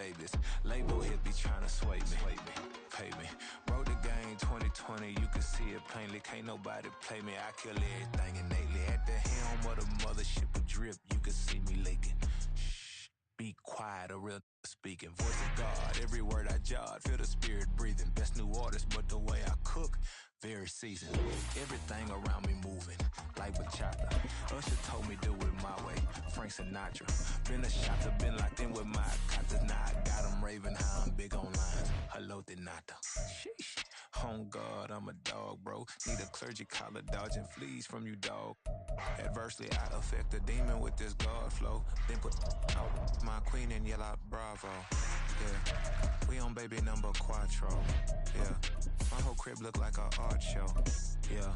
babies. Label hit be trying to sway me. Pay me. Wrote the game 2020, you can see it plainly. Can't nobody play me. I kill everything innately. At the helm of the mothership with drip, you can see me leaking. Shh, be quiet, a real speaking. Voice of God, every word I jot. Feel the spirit breathing. Best new artist, but the way I cook, very seasoned. Everything around me moving, like bachata. Usher told me do it my way. Frank Sinatra. Been a shotter, been locked in with my kata. Now I got them raving how I'm big on lines. Hello, Denata. Sheesh. On God, I'm a dog, bro. Need a clergy collar, dodging fleas from you, dog. Adversely, I affect the demon with this God flow. Then put out my queen and yell out bravo. Yeah, we on baby number quattro. Yeah, my whole crib look like a art show. Yeah,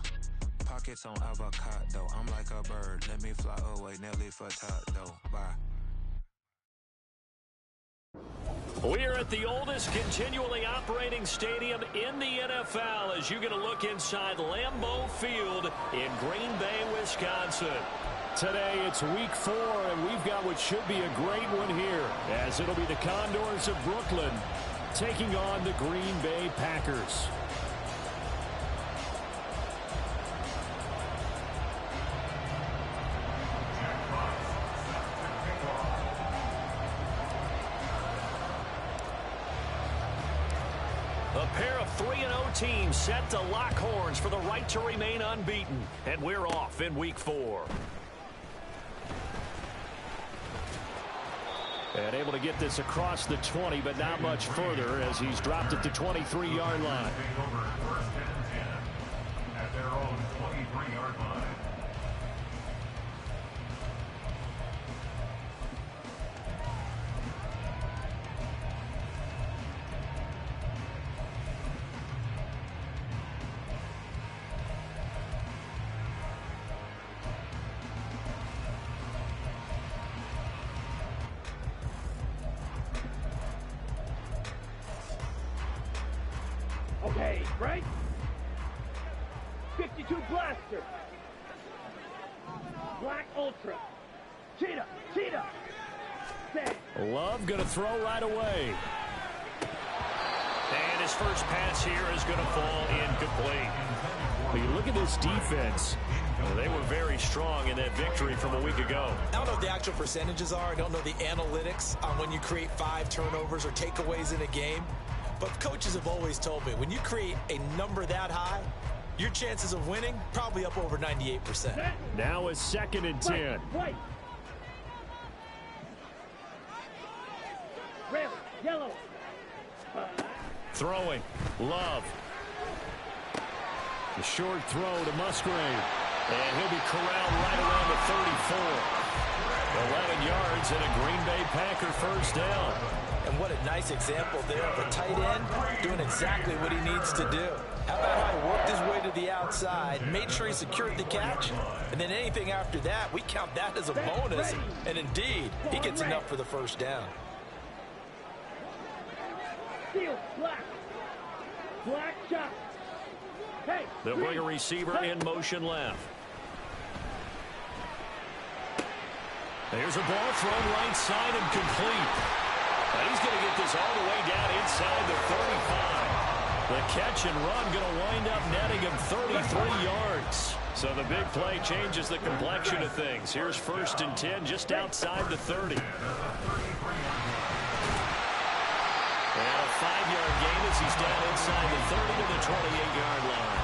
pockets on avocado. I'm like a bird. Let me fly away, Nelly Furtado. Bye. We're at the oldest continually operating stadium in the NFL as you get a look inside Lambeau Field in Green Bay, Wisconsin. Today it's week 4, and we've got what should be a great one here, as it'll be the Condors of Brooklyn taking on the Green Bay Packers. A pair of 3-0 teams set to lock horns for the right to remain unbeaten. And we're off in week 4. And able to get this across the 20, but not much further as he's dropped at the 23-yard line. First and 10 at their own 23-yard line. Okay, right? 52 blaster. Black Ultra. Cheetah. Stay. Love going to throw right away. And his first pass here is going to fall incomplete. But you look at this defense. They were very strong in that victory from a week ago. I don't know what the actual percentages are. I don't know the analytics on when you create 5 turnovers or takeaways in a game. But coaches have always told me, when you create a number that high, your chances of winning probably up over 98%. Now it's 2nd and 10. White. Red, yellow. Throwing. Love. The short throw to Musgrave. And he'll be corralled right around the 34. 11 yards and a Green Bay Packer first down. And what a nice example there of a tight end doing exactly what he needs to do. How about how he worked his way to the outside, made sure he secured the catch, and then anything after that, we count that as a bonus. And indeed, he gets enough for the first down. Steel, black. Black shot. Hey, they'll bring a receiver in motion left. There's a ball thrown right side and complete. He's going to get this all the way down inside the 35. The catch and run going to wind up netting him 33 yards. So the big play changes the complexion of things. Here's 1st and 10 just outside the 30. And a 5-yard gain as he's down inside the 30 to the 28-yard line.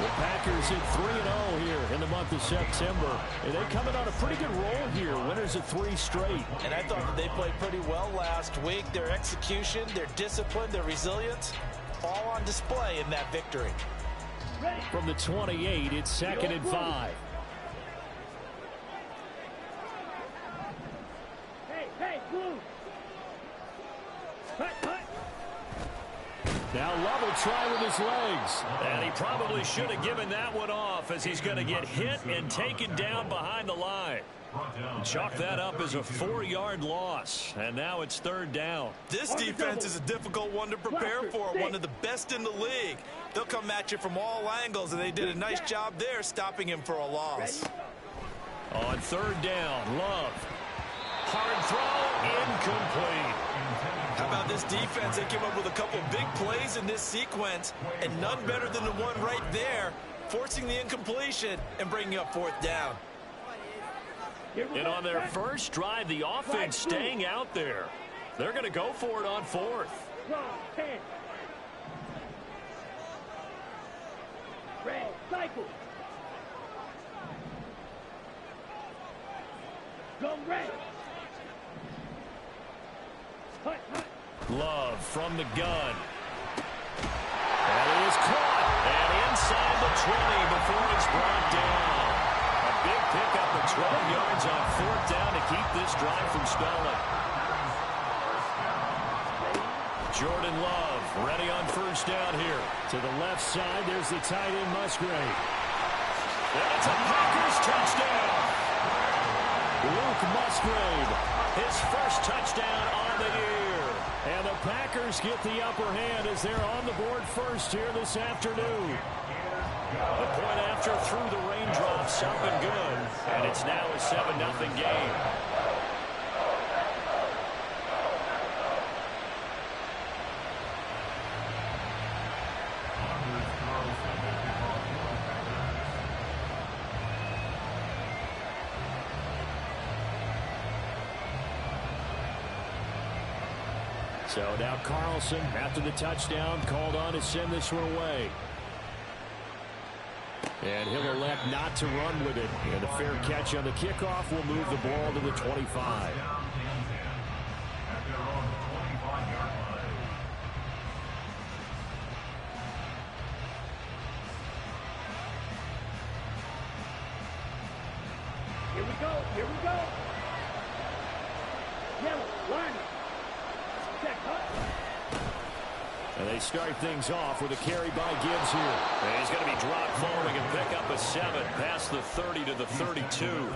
The Packers at 3-0 here in the month of September. And they coming on a pretty good roll here. Winners of 3 straight. And I thought that they played pretty well last week. Their execution, their discipline, their resilience, all on display in that victory. From the 28, it's 2nd and 5. Hey, blue. Cut. Now Love will try with his legs. And he probably should have given that one off as he's going to get hit and taken down behind the line. Chalk that up as a 4-yard loss. And now it's 3rd down. This defense is a difficult one to prepare for. One of the best in the league. They'll come at you from all angles, and they did a nice job there stopping him for a loss. On 3rd down, Love. Hard throw, incomplete. this defense. They came up with a couple big plays in this sequence, and none better than the one right there, forcing the incompletion and bringing up fourth down. And on their first drive, the offense staying out there. They're going to go for it on fourth. Red, cycle. Go red. Hut, hut. Love from the gun. And he is caught. And inside the 20 before it's brought down. A big pickup of 12 yards on fourth down to keep this drive from stalling. Jordan Love ready on first down here. To the left side, there's the tight end Musgrave. And it's a Packers touchdown. Luke Musgrave, his first touchdown on the year. And the Packers get the upper hand as they're on the board first here this afternoon. The point after through the raindrops, something good. And it's now a 7-0 game. So now Carlson, after the touchdown, called on to send this one away. And he'll elect not to run with it. And a fair catch on the kickoff will move the ball to the 25. Here we go. Here we go. Yellow, line. Check, hut. And they start things off with a carry by Gibbs here. And he's going to be dropped following and pick up a 7 past the 30 to the 32.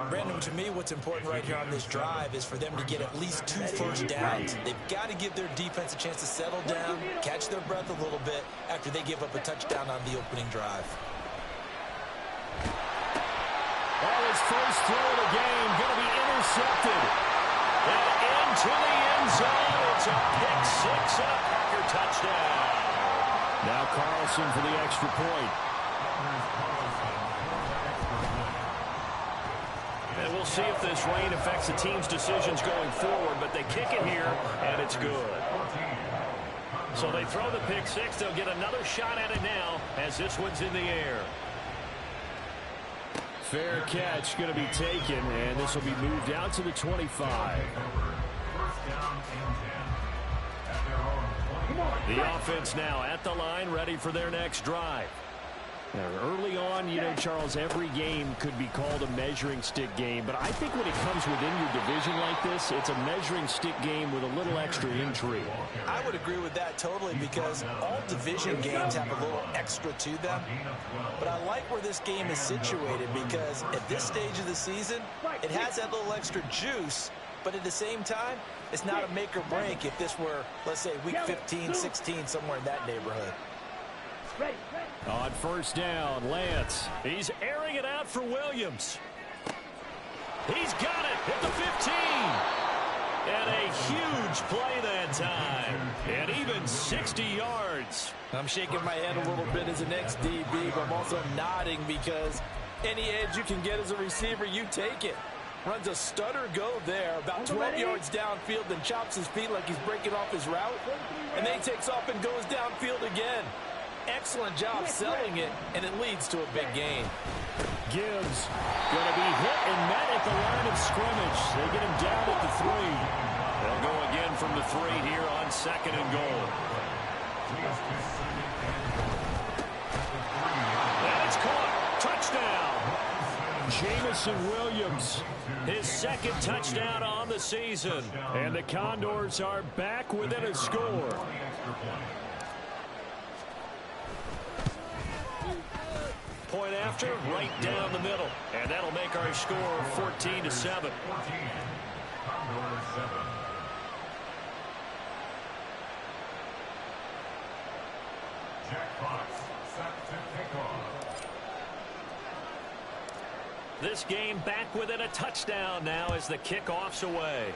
Brandon, to me, what's important right here on this drive is for them to get at least 2 first downs. They've got to give their defense a chance to settle down, catch their breath a little bit after they give up a touchdown on the opening drive. Well, his first throw of the game going to be intercepted. And into the end zone. It's a pick 6 and a Packer touchdown. Now Carlson for the extra point. And we'll see if this rain affects the team's decisions going forward, but they kick it here, and it's good. So they throw the pick 6. They'll get another shot at it now as this one's in the air. Fair catch going to be taken, and this will be moved out to the 25. The offense now at the line, ready for their next drive. Now, early on, you know, Charles, every game could be called a measuring stick game, but I think when it comes within your division like this, it's a measuring stick game with a little extra intrigue. I would agree with that totally because all division games have a little extra to them. But I like where this game is situated because at this stage of the season, it has that little extra juice, but at the same time, it's not a make or break if this were, let's say, week 15, 16, somewhere in that neighborhood. On first down, Lance. He's airing it out for Williams. He's got it at the 15. And a huge play that time. And even 60 yards. I'm shaking my head a little bit as an ex-DB, but I'm also nodding because any edge you can get as a receiver, you take it. Runs a stutter go there, about 12 yards downfield, then chops his feet like he's breaking off his route. And then he takes off and goes downfield again. Excellent job selling it, and it leads to a big gain. Gibbs going to be hit and met at the line of scrimmage. They get him down at the 3. They'll go again from the 3 here on 2nd and goal. And it's caught. Touchdown. Jamison Williams, his 2nd touchdown on the season. And the Condors are back within a score. Point after, right down the middle. And that'll make our score 14-7. This game back within a touchdown now as the kickoff's away.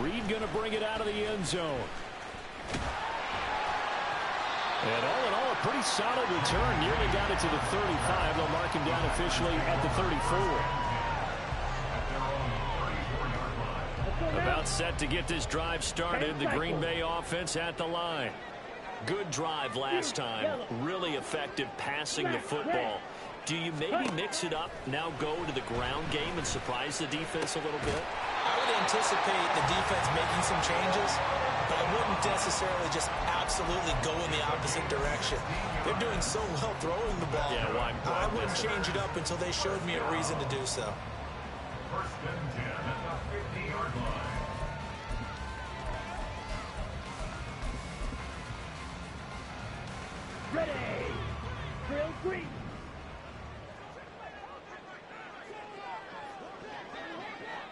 Reed going to bring it out of the end zone. And all in all, a pretty solid return. Nearly got it to the 35. They'll mark him down officially at the 34. About set to get this drive started. The Green Bay offense at the line. Good drive last time. Really effective passing the football. Do you maybe mix it up, now go to the ground game and surprise the defense a little bit? I would anticipate the defense making some changes, but I wouldn't necessarily just absolutely go in the opposite direction. They're doing so well throwing the ball. Yeah, why I wouldn't change it up until they showed me a reason to do so. First and 10 at the 50-yard line. Ready. Drill green.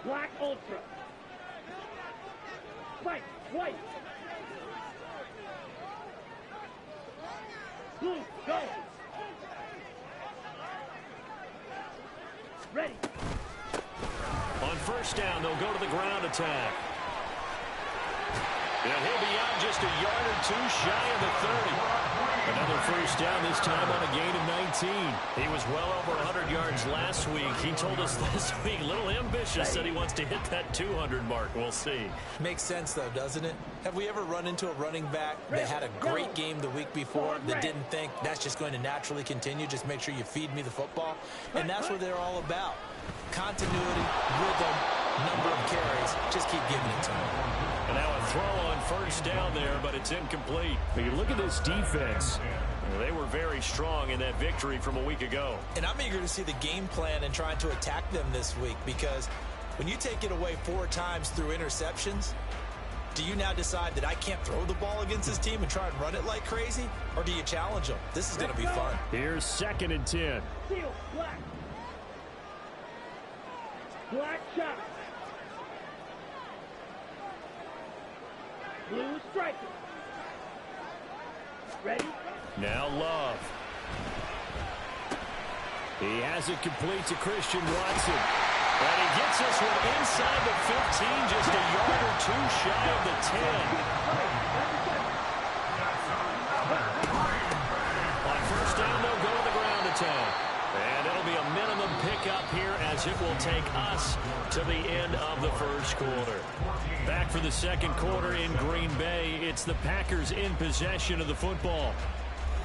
Black Ultra. White, white. Blue, go. Ready. On first down, they'll go to the ground attack. And he'll be out just a yard or two shy of the 30. Another first down, this time on a gain of 19. He was well over 100 yards last week. He told us this week, a little ambitious, said he wants to hit that 200 mark. We'll see. Makes sense, though, doesn't it? Have we ever run into a running back that had a great game the week before that didn't think that's just going to naturally continue? Just make sure you feed me the football. And that's what they're all about. Continuity, rhythm, number of carries. Just keep giving it to them. And now a throw on first down there, but it's incomplete. But you look at this defense. They were very strong in that victory from a week ago. And I'm eager to see the game plan and trying to attack them this week, because when you take it away 4 times through interceptions, do you now decide that I can't throw the ball against this team and try and run it like crazy? Or do you challenge them? This is going to be fun. Here's 2nd and 10. Seal, black. Black shot. Blue striker. Ready? Now Love. He has it complete to Christian Watson. And he gets this one inside the 15, just a yard or two shy of the 10. On first down, they'll go to the ground attack. And it'll be a minimum pickup here as it will take us to the end of the first quarter. Back for the second quarter in Green Bay. It's the Packers in possession of the football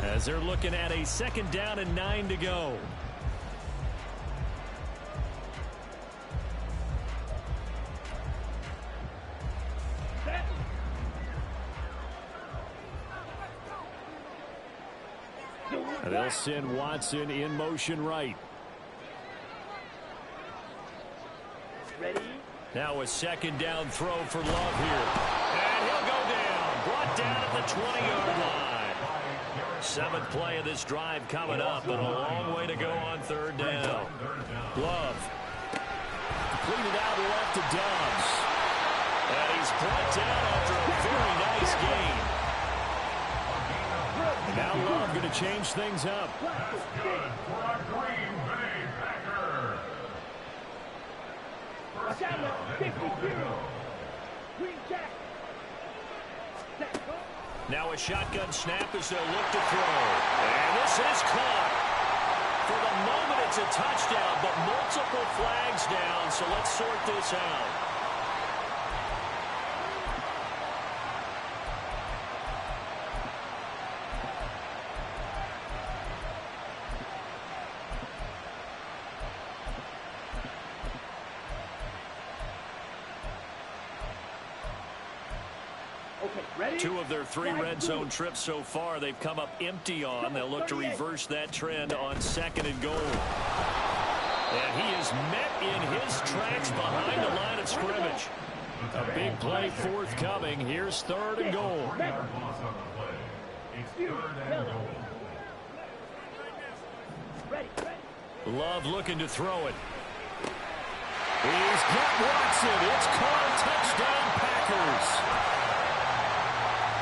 as they're looking at a 2nd down and 9 to go. And they'll send Watson in motion right. Ready? Now a 2nd down throw for Love here. And he'll go down. Brought down at the 20-yard line. 7th play of this drive coming up, and a long way to go on 3rd down. Love. Completed out left to Dobbs. And he's brought down after a very nice gain. Now Love going to change things up. Now a shotgun snap as they'll look to throw. And this is caught. For the moment, it's a touchdown, but multiple flags down, so let's sort this out. Ready? 2 of their 3 red zone trips so far they've come up empty on. They'll look to reverse that trend on 2nd and goal. And he is met in his tracks behind the line of scrimmage. A big play forthcoming. Here's 3rd and goal. Love looking to throw it. He's got Watson. It's called touchdown Packers.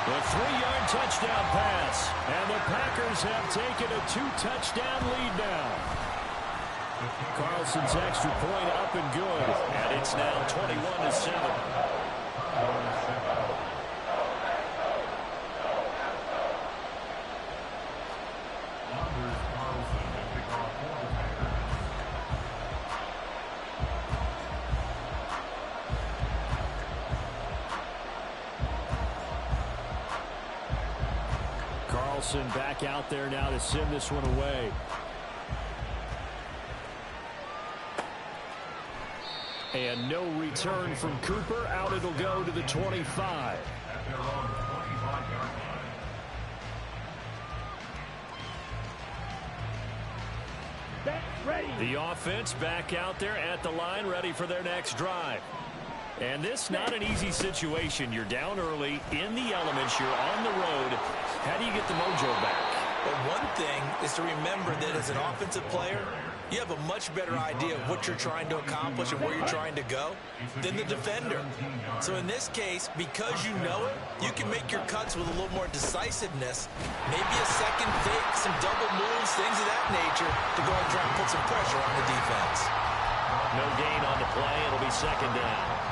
The 3-yard touchdown pass. And the Packers have taken a 2-touchdown lead now. Carlson's extra point up and good. And it's now 21-7. Carlson back out there now to send this one away. And no return from Cooper. Out it'll go to the 25. At their own 25-yard line. Set, ready. The offense back out there at the line, ready for their next drive. And this not an easy situation. You're down early, in the elements, you're on the road. How do you get the mojo back? Well, one thing is to remember that as an offensive player, you have a much better idea of what you're trying to accomplish and where you're trying to go than the defender. So in this case, because you know it, you can make your cuts with a little more decisiveness, maybe a second fake, some double moves, things of that nature to go and try and put some pressure on the defense. No gain on the play. It'll be second down.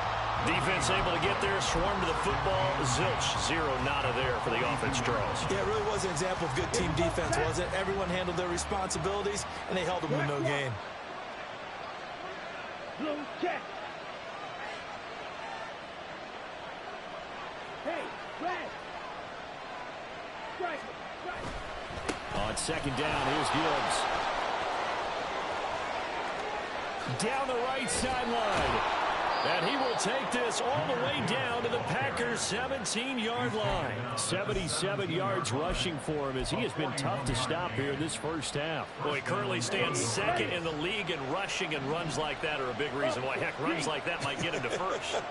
Defense able to get there, swarm to the football. Zilch, zero nada there for the offense, Charles. Yeah, it really was an example of good team defense, wasn't it? Everyone handled their responsibilities, and they held them to no gain. Blue check. Hey, red. Strike it. Strike it. On second down, here's Gibbs. Down the right sideline. And he will take this all the way down to the Packers' 17-yard line. 77 yards rushing for him as he has been tough to stop here in this first half. Well, he currently stands second in the league in rushing, and runs like that are a big reason why. Heck, runs like that might get him to first.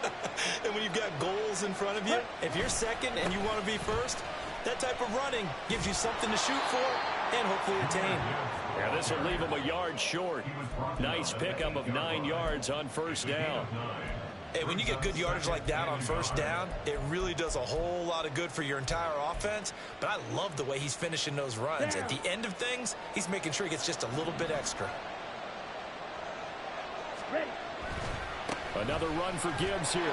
And when you've got goals in front of you, if you're second and you want to be first, that type of running gives you something to shoot for and hopefully attain. Yeah, this will leave him a yard short. Nice pickup of 9 yards on first down. Hey, when you get good yardage like that on first down, it really does a whole lot of good for your entire offense. But I love the way he's finishing those runs. At the end of things, he's making sure he gets just a little bit extra. Ready. Another run for Gibbs here.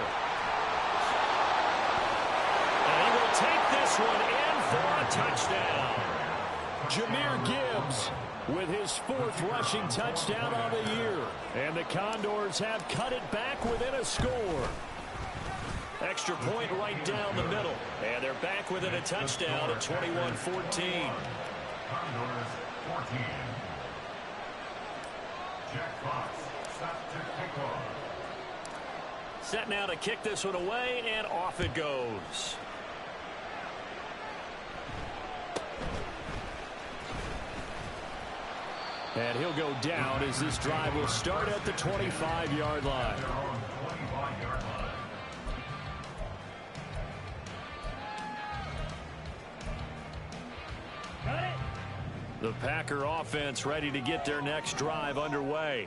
And he will take this one in for a touchdown. Jahmyr Gibbs with his 4th rushing touchdown on the year. And the Condors have cut it back within a score. Extra point right down the middle. And they're back within a touchdown at 21-14. Condors 14. Jack Fox set to kick off. Set now to kick this one away, and off it goes. And he'll go down as this drive will start at the 25-yard line. Their own 25-yard line. Got it. The Packer offense ready to get their next drive underway.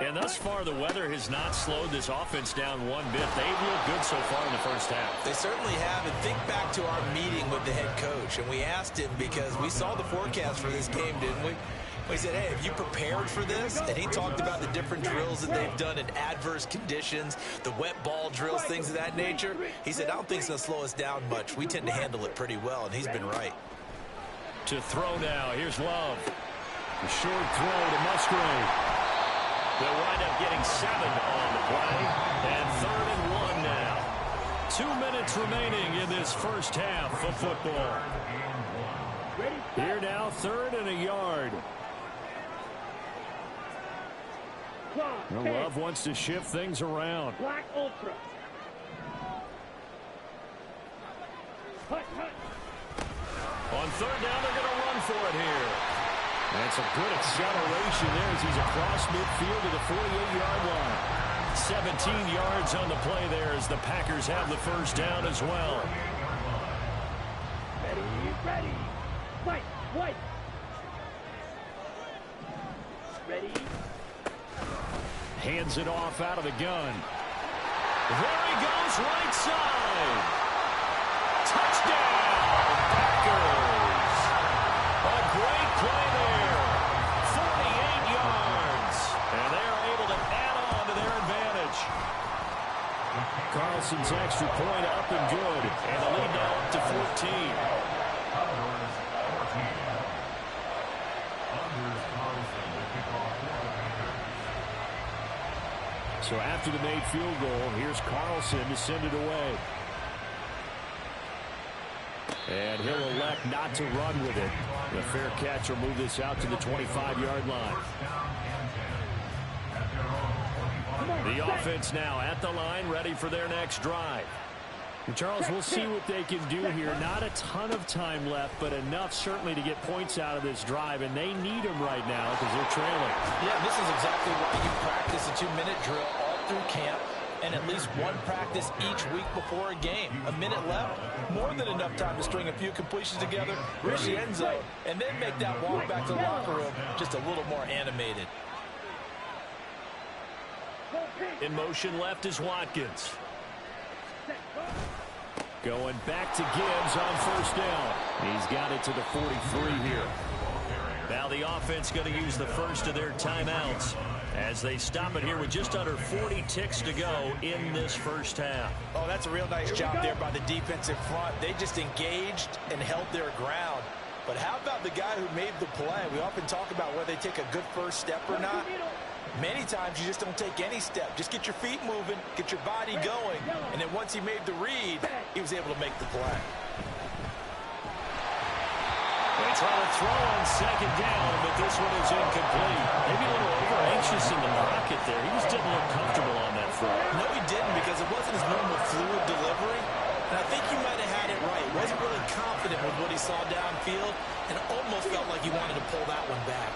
And thus far, the weather has not slowed this offense down one bit. They've looked good so far in the first half. They certainly have. And think back to our meeting with the head coach. And we asked him because we saw the forecast for this game, didn't we? We said, hey, have you prepared for this? And he talked about the different drills that they've done in adverse conditions, the wet ball drills, things of that nature. He said, I don't think it's going to slow us down much. We tend to handle it pretty well, and he's been right. To throw now, here's Love. A short throw to Musgrave. They'll wind up getting 7 on the play. And 3rd and 1 now. 2 minutes remaining in this first half of football. Here now, 3rd and a yard. Love wants to shift things around. Black Ultra. Hut, hut. On 3rd down, they're going to run for it here. That's a good acceleration there as he's across midfield to the 48-yard line. 17 yards on the play there as the Packers have the first down as well. Ready, ready. Fight, white. Ready. Hands it off out of the gun. There he goes, right side. Touchdown, Packers. A great play there. 48 yards. And they are able to add on to their advantage. Carlson's extra point up and good. And the lead now up to 14. Condors 14. Anders Carlson to kick off for the Panthers. So after the made field goal, here's Carlson to send it away. And he'll elect not to run with it. The fair catch will move this out to the 25-yard line. The offense now at the line, ready for their next drive. And Charles, we'll see what they can do here. Not a ton of time left, but enough certainly to get points out of this drive, and they need them right now because they're trailing. Yeah, this is exactly why you practice a 2-minute drill all through camp and at least one practice each week before a game. A minute left, more than enough time to string a few completions together, reach the end zone, and then make that walk back to the locker room just a little more animated. In motion left is Watkins. Going back to Gibbs on first down. He's got it to the 43 here. Now the offense going to use the first of their timeouts as they stop it here with just under 40 ticks to go in this first half. Oh, that's a real nice job there by the defensive front. They just engaged and held their ground. But how about the guy who made the play? We often talk about whether they take a good first step or not. Many times you just don't take any step. Just get your feet moving, get your body going, and then once he made the read, he was able to make the play. They try to throw on second down, but this one is incomplete. Maybe a little over-anxious in the pocket there. He just didn't look comfortable on that throw. No, he didn't, because it wasn't his normal fluid delivery. And I think you might have had it right. He wasn't really confident with what he saw downfield, and it almost felt like he wanted to pull that one back.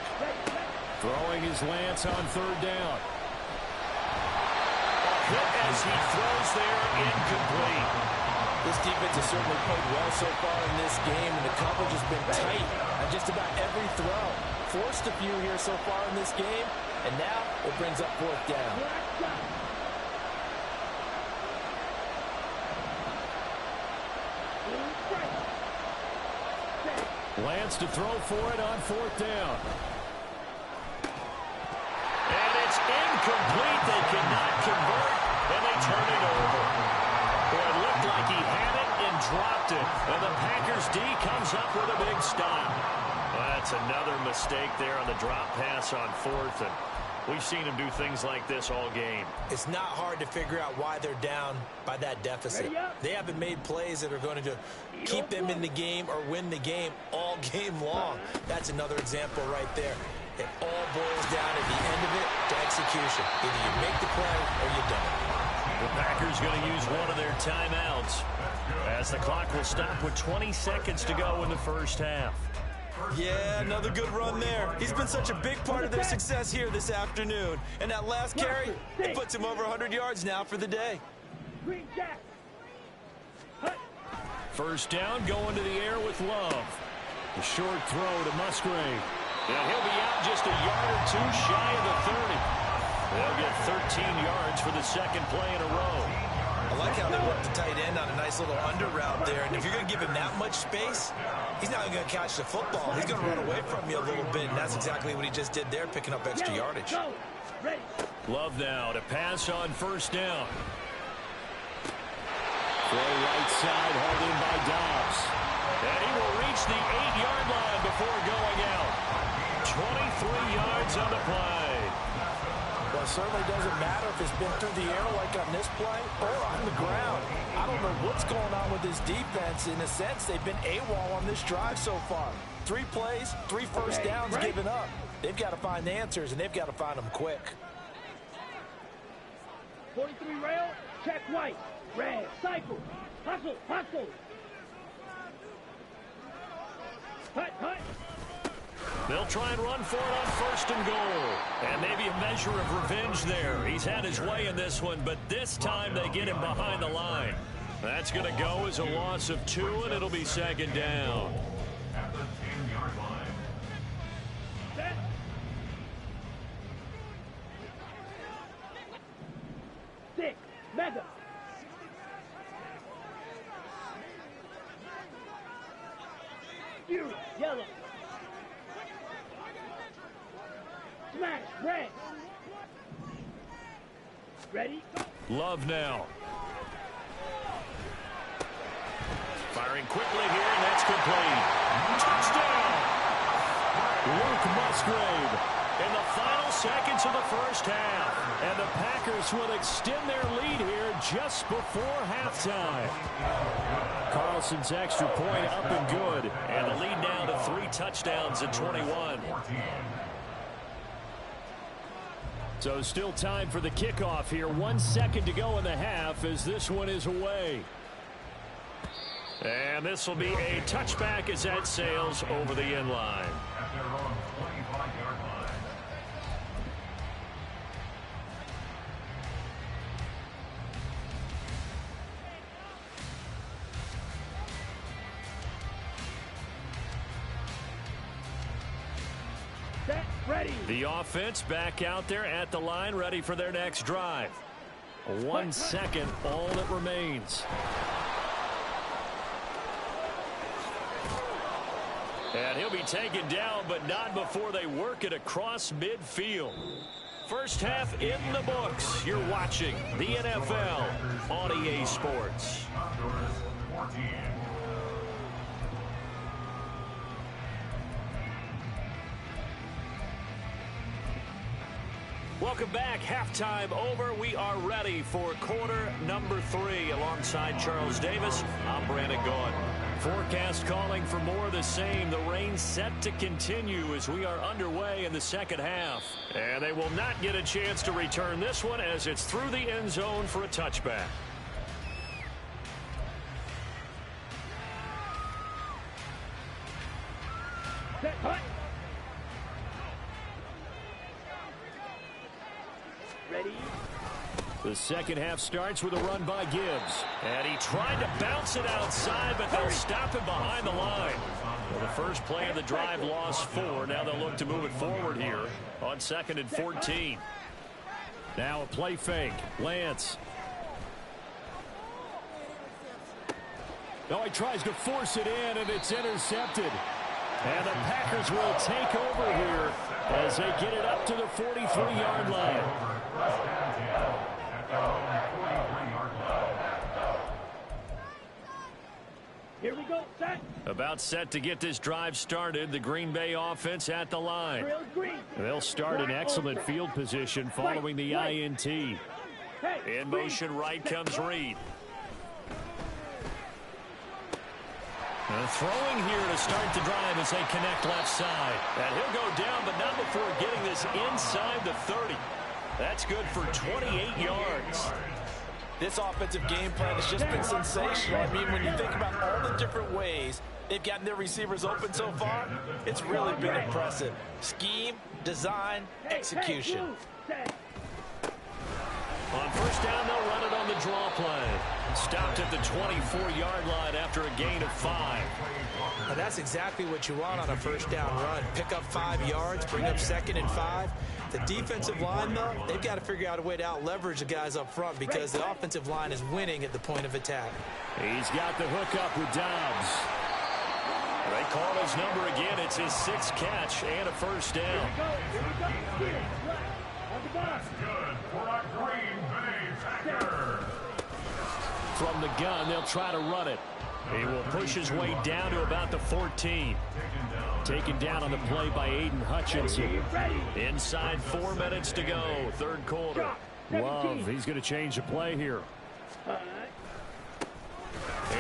Throwing his Lance on third down. Hit as he throws there, incomplete. This defense has certainly played well so far in this game, and the coverage has been tight on just about every throw. Forced a few here so far in this game, and now it brings up fourth down. Lance to throw for it on fourth down. And it's incomplete. They cannot convert, and they turn it over. Boy, it looked like he had it and dropped it. And the Packers D comes up with a big stop. That's another mistake there on the drop pass on fourth. And we've seen him do things like this all game. It's not hard to figure out why they're down by that deficit. They haven't made plays that are going to keep them in the game or win the game all game long. That's another example right there. It all boils down at the end of it to execution. Either you make the play or you don't. The Packers going to use one of their timeouts as the clock will stop with 20 seconds to go in the first half. Yeah, another good run there. He's been such a big part of their success here this afternoon. And that last carry, it puts him over 100 yards now for the day. First down, going to the air with Love. The short throw to Musgrave. And he'll be out just a yard or two shy of the 30. They'll get 13 yards for the second play in a row. I like how they work the tight end on a nice little under route there. And if you're going to give him that much space, he's not going to catch the football. He's going to run away from you a little bit, and that's exactly what he just did there, picking up extra yardage. Love now to pass on first down. Throw right side, hauled in by Dobbs. And he will reach the 8-yard line before going out. 23 yards on the play. Well, it certainly doesn't matter if it's been through the air like on this play or on the ground. I don't know what's going on with this defense. In a sense, they've been AWOL on this drive so far. 3 plays, 3 first downs given up. They've got to find the answers, and they've got to find them quick. 43 rail, check white. Red, cycle, hustle, hustle. Hut, hut. They'll try and run for it on first and goal. And maybe a measure of revenge there. He's had his way in this one, but this time they get him behind the line. That's going to go as a loss of 2, and it'll be second down. At the 10-yard line. Set. Six, mega. Fury, yellow. Smash, red. Ready? Love now. Firing quickly here, and that's complete. Touchdown! Luke Musgrave in the final seconds of the first half. And the Packers will extend their lead here just before halftime. Carlson's extra point up and good. And the lead now to 3 touchdowns at 21. So still time for the kickoff here. 1 second to go in the half as this one is away. And this will be a touchback as that sails over the end line. At their own 25-yard line. Set, ready. The offense back out there at the line, ready for their next drive. 1 second, all that remains. And he'll be taken down, but not before they work it across midfield. First half in the books. You're watching the NFL on EA Sports. Condors 14. Welcome back. Halftime over. We are ready for quarter number 3. Alongside Charles Davis, I'm Brandon Gaudin. Forecast calling for more of the same. The rain set to continue as we are underway in the second half. And they will not get a chance to return this one as it's through the end zone for a touchback. Set, hut. Ready. The second half starts with a run by Gibbs. And he tried to bounce it outside, but they'll stop him behind the line. Well, the first play of the drive lost 4. Now they'll look to move it forward here on 2nd and 14. Now a play fake. Lance. No, he tries to force it in, and it's intercepted. And the Packers will take over here as they get it up to the 43-yard line. Here we go. Set. About set to get this drive started. The Green Bay offense at the line. Drill green. They'll start in excellent field position following the INT. Hey, In motion right comes Reed. And throwing here to start the drive as they connect left side. And he'll go down, but not before getting this inside the 30. That's good for 28 yards. This offensive game plan has just been sensational. I mean, when you think about all the different ways they've gotten their receivers open so far, it's really been impressive. Scheme, design, execution. On first down, they'll run it on the draw play. Stopped at the 24-yard line after a gain of 5. Now that's exactly what you want on a first down run. Pick up 5 yards, bring up 2nd and 5. The defensive line, though, they've got to figure out a way to out-leverage the guys up front because the offensive line is winning at the point of attack. He's got the hook up with Dobbs. They call his number again. It's his 6th catch and a first down. That's good for a Green Bay Packer. From the gun, they'll try to run it. He will push his way down to about the 14. Taken down on the play by Aiden Hutchinson. Inside 4 minutes to go, third quarter. Love, he's going to change the play here. And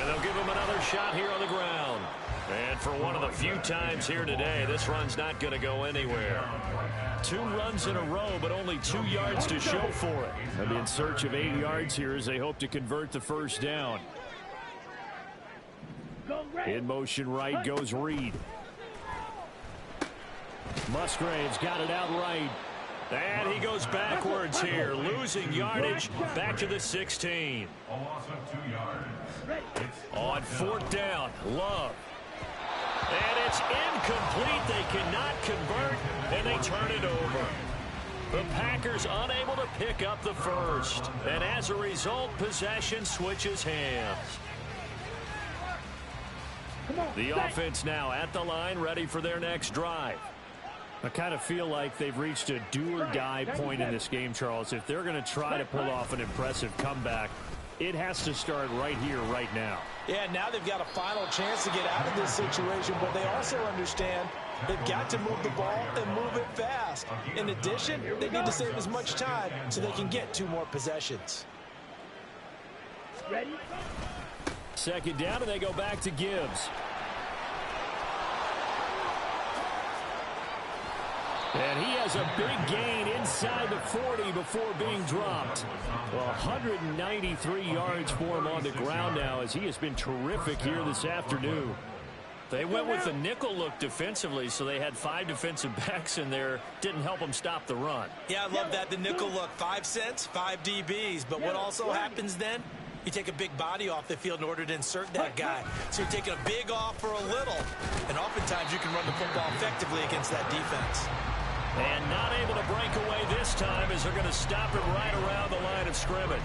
they'll give him another shot here on the ground. And for one of the few times here today, this run's not going to go anywhere. 2 runs in a row, but only 2 yards to show for it. And in search of 8 yards here as they hope to convert the first down. In motion right goes Reed. Musgrave's got it out right. And he goes backwards here, losing yardage back to the 16. A loss of 2 yards. On 4th down, Love. And it's incomplete. They cannot convert, and they turn it over. The Packers unable to pick up the first. And as a result, possession switches hands. The offense now at the line, ready for their next drive. I kind of feel like they've reached a do-or-die point in this game, Charles. If they're going to try to pull off an impressive comeback, It has to start right here, right now. Yeah, now they've got a final chance to get out of this situation, but they also understand they've got to move the ball and move it fast. In addition, they need to save as much time so they can get 2 more possessions. Ready? Second down, and they go back to Gibbs. And he has a big gain inside the 40 before being dropped. Well, 193 yards for him on the ground now as he has been terrific here this afternoon. They went with the nickel look defensively, so they had 5 defensive backs in there. Didn't help them stop the run. Yeah, I love that. The nickel look, 5 cents, 5 DBs. But what also happens then? You take a big body off the field in order to insert that guy. So you're taking a big off for a little. And oftentimes you can run the football effectively against that defense. And not able to break away this time as they're going to stop it right around the line of scrimmage.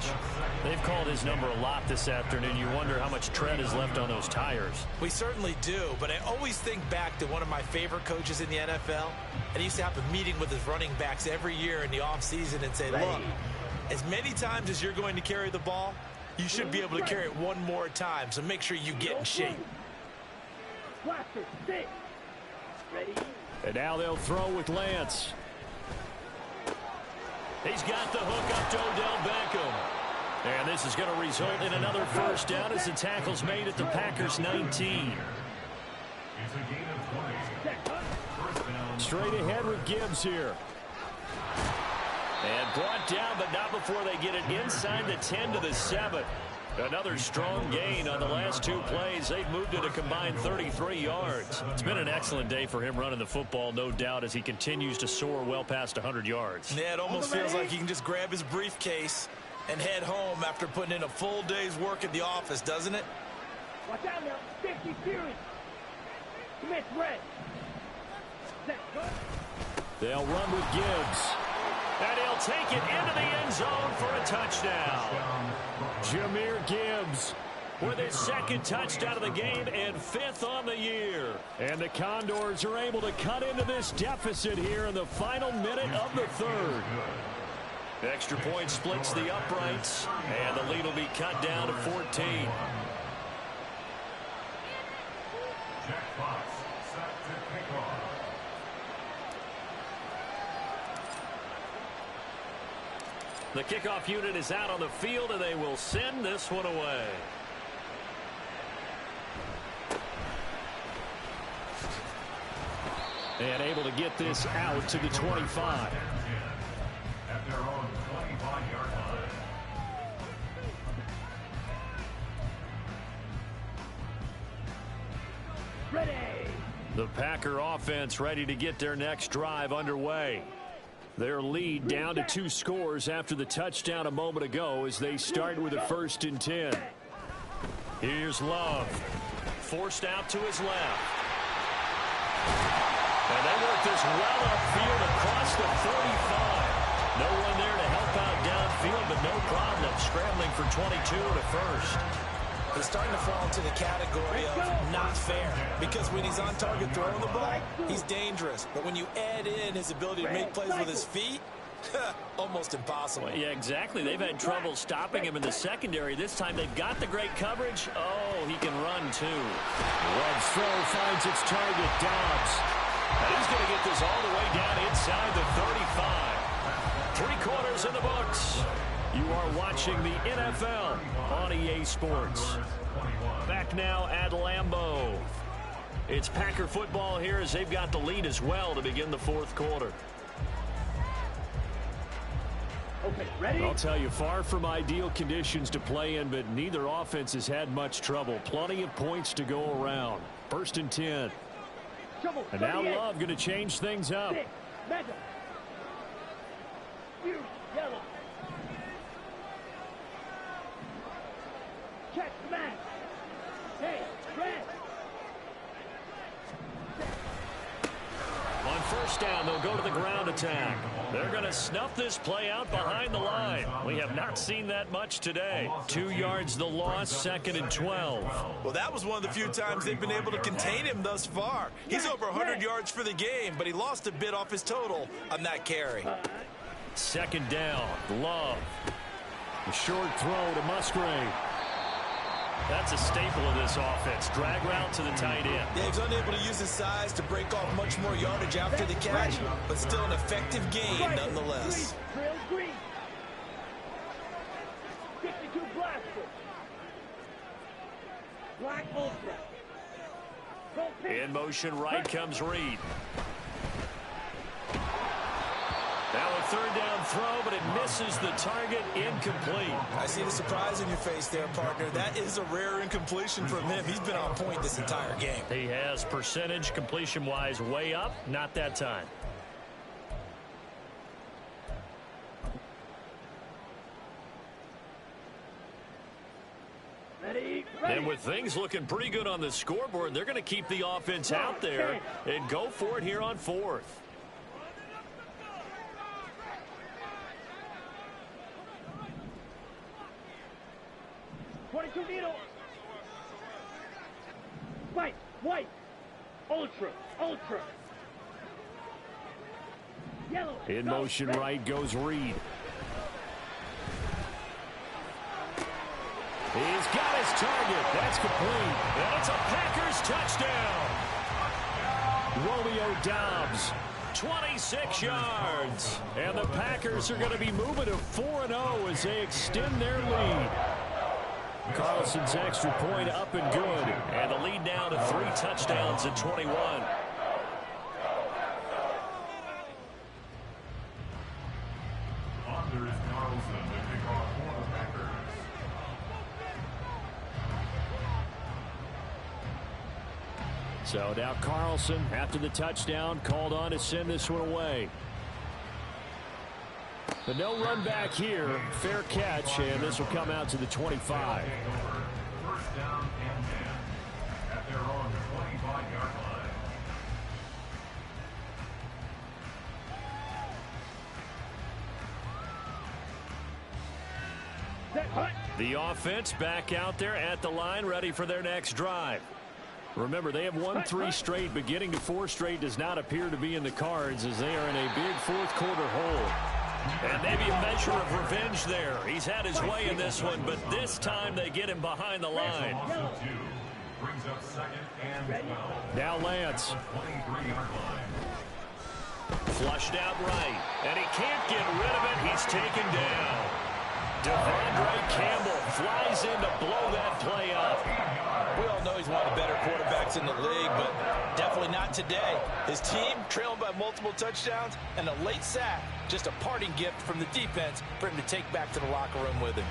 They've called his number a lot this afternoon. You wonder how much tread is left on those tires. We certainly do, but I always think back to one of my favorite coaches in the NFL. And he used to have a meeting with his running backs every year in the offseason and say, look, as many times as you're going to carry the ball, you should be able to carry it 1 more time, so make sure you get in shape. Ready? And now they'll throw with Lance. He's got the hook up to Odell Beckham. And this is going to result in another first down as the tackle's made at the Packers 19. It's a gain of 20. First down. Straight ahead with Gibbs here. And brought down, but not before they get it inside the 10 to the 7. Another strong gain on the last 2 plays. They've moved it a combined 33 yards. It's been an excellent day for him running the football, no doubt, as he continues to soar well past 100 yards. Yeah, it almost feels like he can just grab his briefcase and head home after putting in a full day's work at the office, doesn't it? Watch out now. 50 series. Commit red. They'll run with Gibbs. And he'll take it into the end zone for a touchdown. Jahmyr Gibbs with his 2nd touchdown of the game and 5th on the year. And the Condors are able to cut into this deficit here in the final minute of the 3rd. Extra point splits the uprights, and the lead will be cut down to 14. Jack Fox set to kick off. The kickoff unit is out on the field, and they will send this one away. And able to get this out to the 25. At their own 25-yard line. Ready. The Packer offense ready to get their next drive underway. Their lead down to 2 scores after the touchdown a moment ago as they start with a 1st and 10. Here's Love. Forced out to his left. And they work this well upfield across the 45. No one there to help out downfield, but no problem scrambling for 22 to first. He's starting to fall into the category of not fair, because when he's on target throwing the ball, he's dangerous. But when you add in his ability to make plays with his feet, almost impossible. Well, yeah, exactly. They've had trouble stopping him in the secondary. This time they've got the great coverage. Oh, he can run too. Love's throw finds its target, Dobbs. And he's going to get this all the way down inside the 35. 3 quarters in the books. You are watching the NFL on EA Sports. Back now at Lambeau. It's Packer football here as they've got the lead as well to begin the 4th quarter. Okay, ready? I'll tell you, far from ideal conditions to play in, but neither offense has had much trouble. Plenty of points to go around. 1st and 10. And now Love going to change things up. Yellow. Check smash. Hey, red. On 1st down, they'll go to the ground attack. They're going to snuff this play out behind the line. We have not seen that much today. 2 yards the loss, 2nd and 12. Well, that was one of the few times they've been able to contain him thus far. He's over 100 yards for the game, but he lost a bit off his total on that carry. 2nd down, Love. Short throw to Musgrave. That's a staple of this offense. Drag route to the tight end. Yeah, he's unable to use his size to break off much more yardage after the catch, but still an effective gain nonetheless. Trail green. 62 Blaster. Black Ultra. In motion right comes Reed. Now a third down throw, but it misses the target, incomplete. I see the surprise in your face there, partner. That is a rare incompletion from him. He's been on point this entire game. He has percentage completion-wise way up, not that time. Ready. And with things looking pretty good on the scoreboard, they're going to keep the offense out there and go for it here on fourth. 22 needle. White, white. Ultra, ultra. Yellow. In motion right goes Reed. He's got his target. That's complete. And it's a Packers touchdown. Romeo Doubs. 26 yards. And the Packers are going to be moving to 4-0 as they extend their lead. Carlson's extra point up and good. And the lead now to 3 touchdowns at 21. Under is Carlson to kick off for the Packers. So now Carlson, after the touchdown, called on to send this one away. But no run back here. Fair catch, and this will come out to the 25. First down and 10 at their own 25-yard line. The offense back out there at the line, ready for their next drive. Remember, they have won 3 straight, but getting to 4 straight does not appear to be in the cards as they are in a big fourth quarter hole. And maybe a measure of revenge there. He's had his way in this one, but this time they get him behind the line. Brings up second and 12. Now Lance. 23-yard line. Flushed out right, and he can't get rid of it. He's taken down. Devondre Campbell flies in to blow that play up. We all know he's one of the better quarterbacks in the league, but definitely not today. His team trailing by multiple touchdowns and a late sack. Just a parting gift from the defense for him to take back to the locker room with him.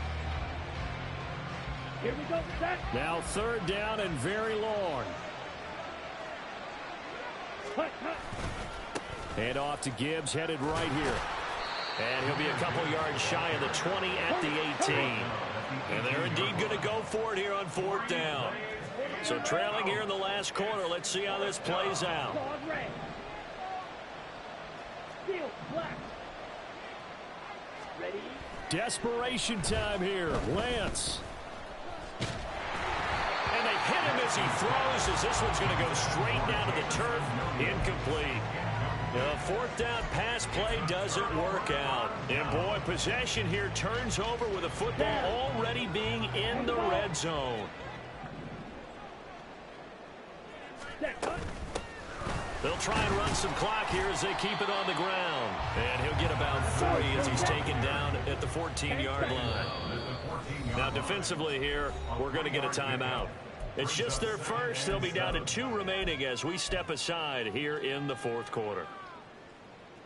Here we go, set. Now third down and very long. Hand off to Gibbs, headed right here. And he'll be a couple yards shy of the 20 at the 18. And they're indeed going to go for it here on fourth down. So trailing here in the last quarter. Let's see how this plays out. Steel, black. Ready. Desperation time here. Lance. And they hit him as he throws, as this one's going to go straight down to the turf. Incomplete. The fourth down pass play doesn't work out. And boy, possession here turns over with the football already being in the red zone. They'll try and run some clock here as they keep it on the ground. And he'll get about 3 as he's taken down at the 14-yard line. Now defensively here, we're going to get a timeout. It's just their first. They'll be down to 2 remaining as we step aside here in the fourth quarter.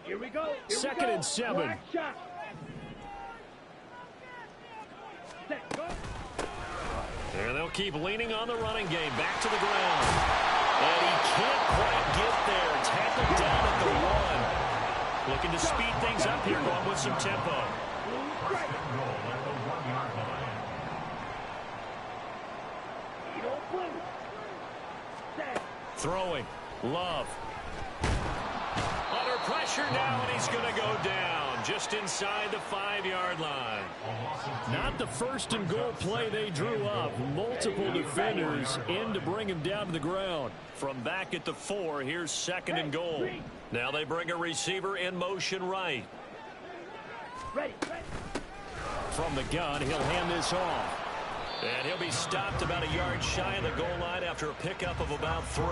Here we go. Second and 7. Black shot. Set, go. And they'll keep leaning on the running game. Back to the ground. And he can't quite get there. Tackled down at the 1. Looking to speed things up here, going with some tempo. First and goal at the 1-yard line. Throwing. Love. Under pressure now, and he's going to go down just inside the 5-yard line. Not the first and goal play they drew up. Multiple defenders in to bring him down to the ground. From back at the 4, here's second and goal. Now they bring a receiver in motion right. Ready. from the gun. He'll hand this off. And he'll be stopped about a yard shy of the goal line after a pickup of about 3.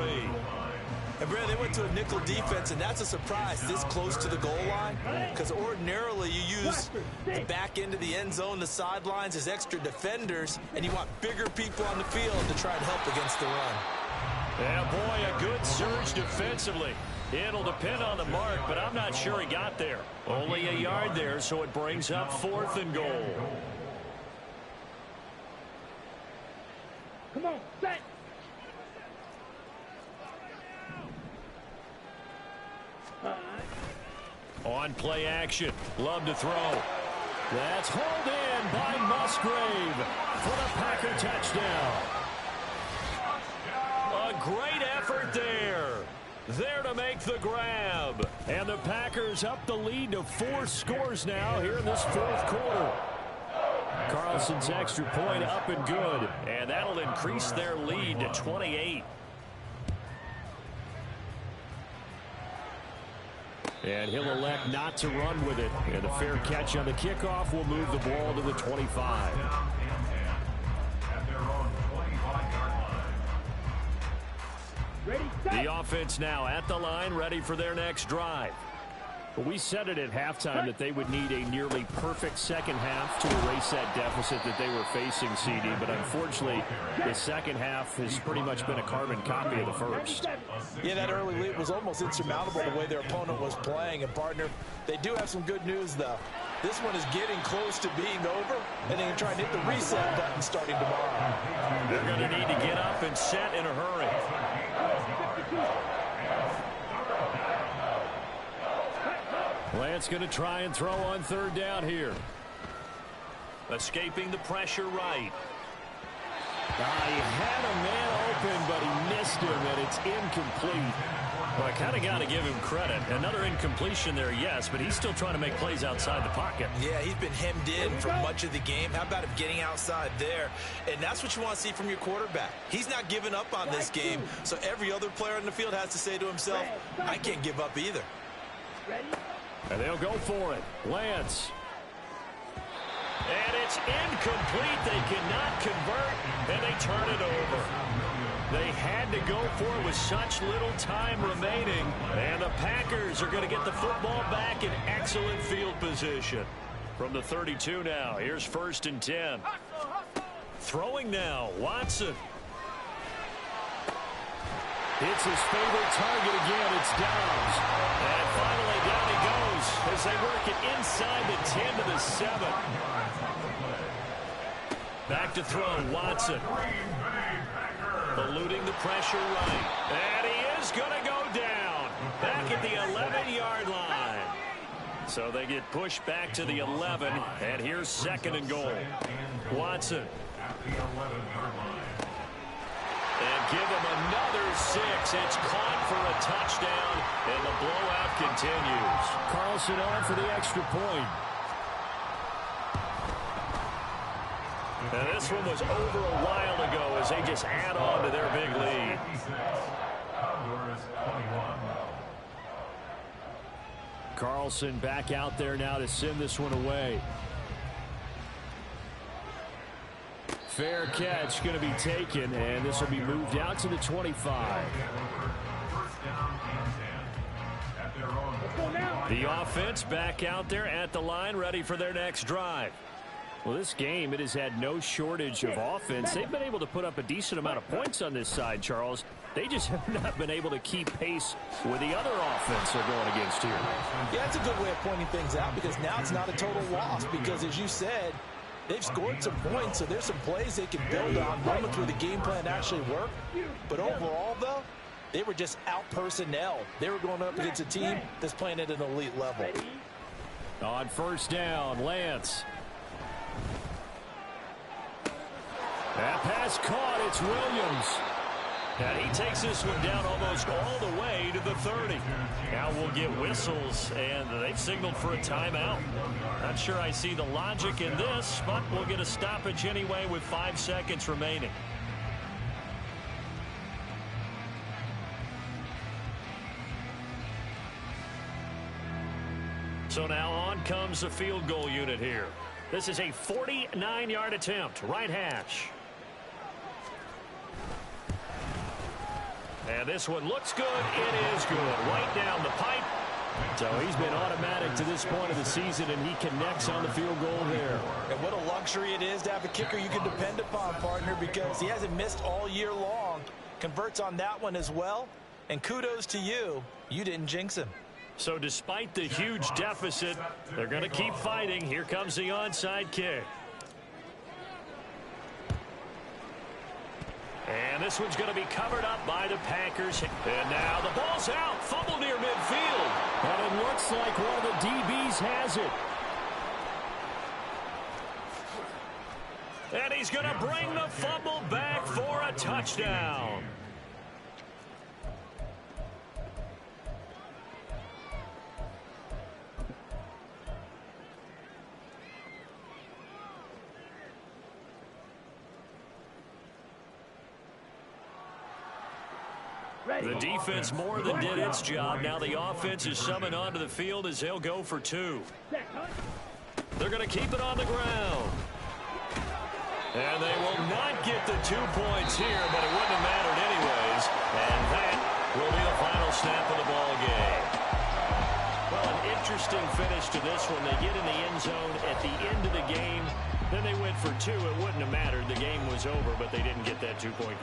And Brad, they went to a nickel defense, and that's a surprise this close to the goal line, because ordinarily you use the back end of the end zone, the sidelines as extra defenders, and you want bigger people on the field to try and help against the run. Yeah, boy, a good surge defensively. It'll depend on the mark, but I'm not sure he got there. Only a yard there, so it brings up 4th and goal. Come on, set. On play action. Love to throw. That's hauled in by Musgrave for the Packer touchdown. A great effort there. There to make the grab. And the Packers up the lead to 4 scores now here in this 4th quarter. Carlson's extra point up and good. And that'll increase their lead to 28. And he'll elect not to run with it. And a fair catch on the kickoff will move the ball to the 25. The offense now at the line, ready for their next drive. But we said it at halftime that they would need a nearly perfect second half to erase that deficit that they were facing, CD. But unfortunately, the second half has pretty much been a carbon copy of the first. Yeah, that early lead was almost insurmountable the way their opponent was playing. And, partner, they do have some good news, though. This one is getting close to being over, and they can try and hit the reset button starting tomorrow. They're going to need to get up and set in a hurry. Lance going to try and throw on 3rd down here. Escaping the pressure right. He had a man open, but he missed him, and it's incomplete. Well, I kind of got to give him credit. Another incompletion there, yes, but he's still trying to make plays outside the pocket. Yeah, he's been hemmed in for much of the game. How about him getting outside there? And that's what you want to see from your quarterback. He's not giving up on this game, so every other player on the field has to say to himself, I can't give up either. And they'll go for it. Lance. And it's incomplete. They cannot convert, and they turn it over. They had to go for it with such little time remaining. And the Packers are going to get the football back in excellent field position. From the 32 now, here's 1st and 10. Throwing now, Watson. It's his favorite target again. It's Downs. And finally down he goes as they work it inside the 10 to the 7. Back to throw, Watson. Eluding the pressure right. And he is going to go down. Back at the 11-yard line. So they get pushed back to the 11. And here's 2nd and goal. Watson. And give him another 6. It's caught for a touchdown, and the blowout continues. Carlson on for the extra point. And this one was over a while ago as they just add on to their big lead. Carlson back out there now to send this one away. Fair catch going to be taken, and this will be moved out to the 25. The offense back out there at the line, ready for their next drive. Well, this game, it has had no shortage of offense. They've been able to put up a decent amount of points on this side, Charles. They just have not been able to keep pace with the other offense they're going against here. Yeah, that's a good way of pointing things out, because now it's not a total loss, because as you said, they've scored some points, so there's some plays they can build on, moments where the game plan actually worked. But overall, though, they were just out personnel. They were going up against a team that's playing at an elite level. On 1st down, Lance. That pass caught. It's Williams. And he takes this one down almost all the way to the 30. Now we'll get whistles, and they've signaled for a timeout. Not sure I see the logic in this, but we'll get a stoppage anyway with 5 seconds remaining. So now on comes the field goal unit here. This is a 49-yard attempt, right hash. And this one looks good. It is good. Right down the pipe. So he's been automatic to this point of the season, and he connects on the field goal there. And what a luxury it is to have a kicker you can depend upon, partner, because he hasn't missed all year long. Converts on that one as well. And kudos to you. You didn't jinx him. So despite the huge deficit, they're going to keep fighting. Here comes the onside kick. And this one's going to be covered up by the Packers. And now the ball's out. Fumble near midfield. And it looks like one of the DBs has it. And he's going to bring the fumble back for a touchdown. The defense more than did its job. Now the offense is summoned onto the field as they'll go for two. They're going to keep it on the ground. And they will not get the 2 points here, but it wouldn't have mattered anyways. And that will be the final snap of the ball game. Well, an interesting finish to this one. They get in the end zone at the end of the game. Then they went for two. It wouldn't have mattered. The game was over, but they didn't get that 2-point